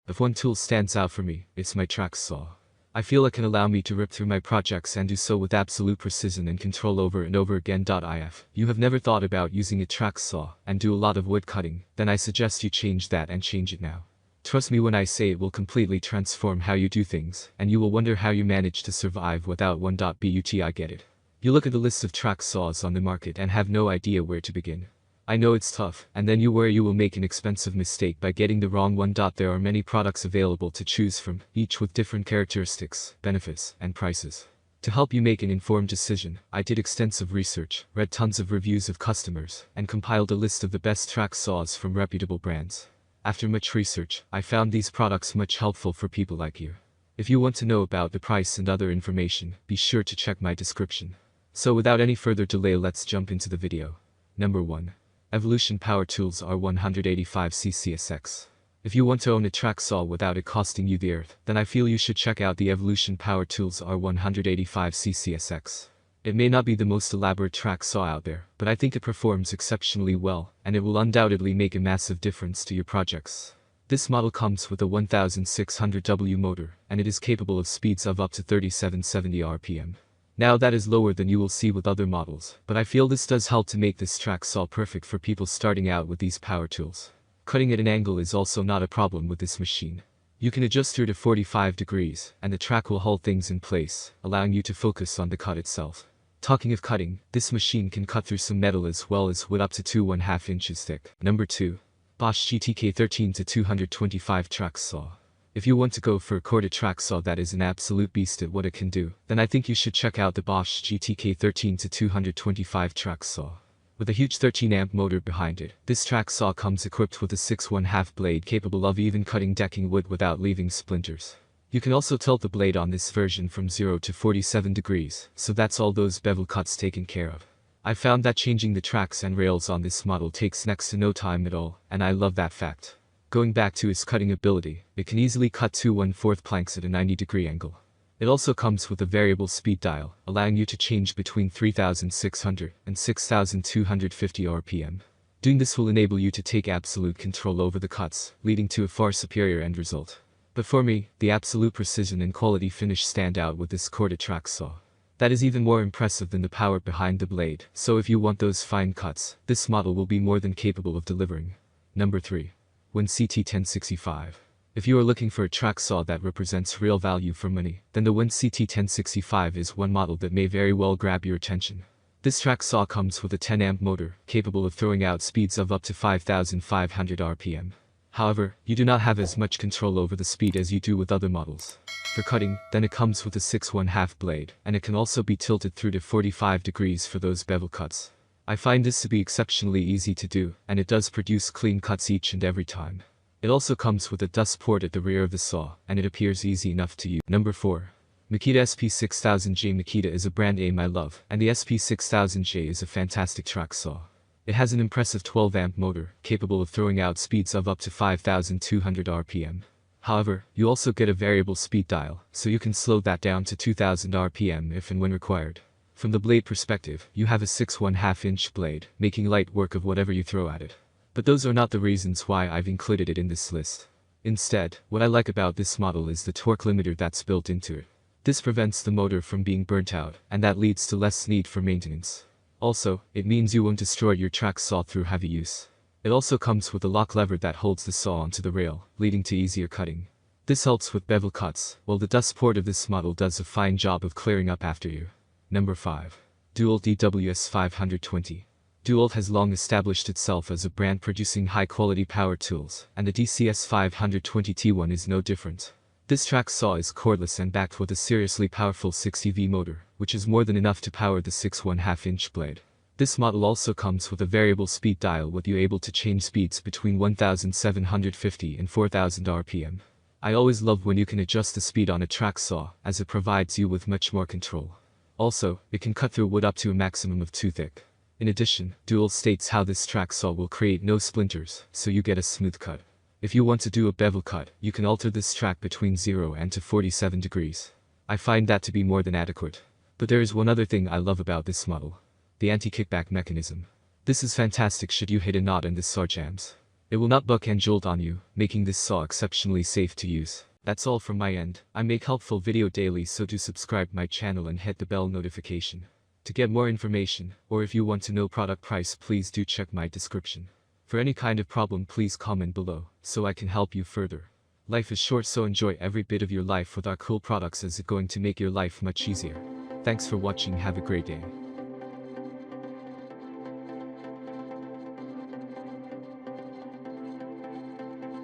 If one tool stands out for me, it's my track saw. I feel it can allow me to rip through my projects and do so with absolute precision and control over and over again. If you have never thought about using a track saw and do a lot of wood cutting, then I suggest you change that and change it now. Trust me when I say it will completely transform how you do things, and you will wonder how you manage to survive without one. But I get it. You look at the list of track saws on the market and have no idea where to begin. I know it's tough, and then you worry you will make an expensive mistake by getting the wrong one. There are many products available to choose from, each with different characteristics, benefits, and prices. To help you make an informed decision, I did extensive research, read tons of reviews of customers, and compiled a list of the best track saws from reputable brands. After much research, I found these products much helpful for people like you. If you want to know about the price and other information, be sure to check my description. So without any further delay, let's jump into the video. Number 1. Evolution Power Tools R185cc. If you want to own a track saw without it costing you the earth, then I feel you should check out the Evolution Power Tools R185cc. It may not be the most elaborate track saw out there, but I think it performs exceptionally well, and it will undoubtedly make a massive difference to your projects. This model comes with a 1600W motor, and it is capable of speeds of up to 3770 RPM. Now that is lower than you will see with other models, but I feel this does help to make this track saw perfect for people starting out with these power tools. Cutting at an angle is also not a problem with this machine. You can adjust her to 45 degrees, and the track will hold things in place, allowing you to focus on the cut itself. Talking of cutting, this machine can cut through some metal as well as wood up to 2½ inches thick. Number 2. Bosch GTK13-225 track saw. If you want to go for a corded track saw that is an absolute beast at what it can do, then I think you should check out the Bosch GTK13-225 track saw. With a huge 13-amp motor behind it, this track saw comes equipped with a 6½ blade capable of even cutting decking wood without leaving splinters. You can also tilt the blade on this version from 0 to 47 degrees, so that's all those bevel cuts taken care of. I found that changing the tracks and rails on this model takes next to no time at all, and I love that fact. Going back to its cutting ability, it can easily cut 2¼ planks at a 90-degree angle. It also comes with a variable speed dial, allowing you to change between 3600 and 6250 RPM. Doing this will enable you to take absolute control over the cuts, leading to a far superior end result. But for me, the absolute precision and quality finish stand out with this corded track saw. That is even more impressive than the power behind the blade, so if you want those fine cuts, this model will be more than capable of delivering. Number 3. CT1065. If you are looking for a track saw that represents real value for money, then the CT1065 is one model that may very well grab your attention. This track saw comes with a 10-amp motor, capable of throwing out speeds of up to 5500 RPM. However, you do not have as much control over the speed as you do with other models. For cutting, then it comes with a 6½ blade, and it can also be tilted through to 45 degrees for those bevel cuts. I find this to be exceptionally easy to do, and it does produce clean cuts each and every time. It also comes with a dust port at the rear of the saw, and it appears easy enough to use. Number 4. Makita SP6000J. Makita is a brand name I love, and the SP6000J is a fantastic track saw. It has an impressive 12-amp motor, capable of throwing out speeds of up to 5200 RPM. However, you also get a variable speed dial, so you can slow that down to 2000 RPM if and when required. From the blade perspective, you have a 6½ blade, making light work of whatever you throw at it. But those are not the reasons why I've included it in this list. Instead, what I like about this model is the torque limiter that's built into it. This prevents the motor from being burnt out, and that leads to less need for maintenance. Also, it means you won't destroy your track saw through heavy use. It also comes with a lock lever that holds the saw onto the rail, leading to easier cutting. This helps with bevel cuts, while the dust port of this model does a fine job of clearing up after you. Number 5. DeWalt DWS520. DeWalt has long established itself as a brand producing high-quality power tools, and the DWS520T1 is no different. This track saw is cordless and backed with a seriously powerful 60V motor, which is more than enough to power the 6½ blade. This model also comes with a variable speed dial with you able to change speeds between 1750 and 4000 RPM. I always love when you can adjust the speed on a track saw, as it provides you with much more control. Also, it can cut through wood up to a maximum of 2 thick. In addition, DeWalt states how this track saw will create no splinters, so you get a smooth cut. If you want to do a bevel cut, you can alter this track between 0 and to 47 degrees. I find that to be more than adequate. But there is one other thing I love about this model. The anti-kickback mechanism. This is fantastic should you hit a knot in this saw jams. It will not buck and jolt on you, making this saw exceptionally safe to use. That's all from my end. I make helpful video daily, so do subscribe my channel and hit the bell notification. To get more information, or if you want to know product price, please do check my description. For any kind of problem, please comment below, so I can help you further. Life is short, so enjoy every bit of your life with our cool products, as it's going to make your life much easier. Thanks for watching, have a great day.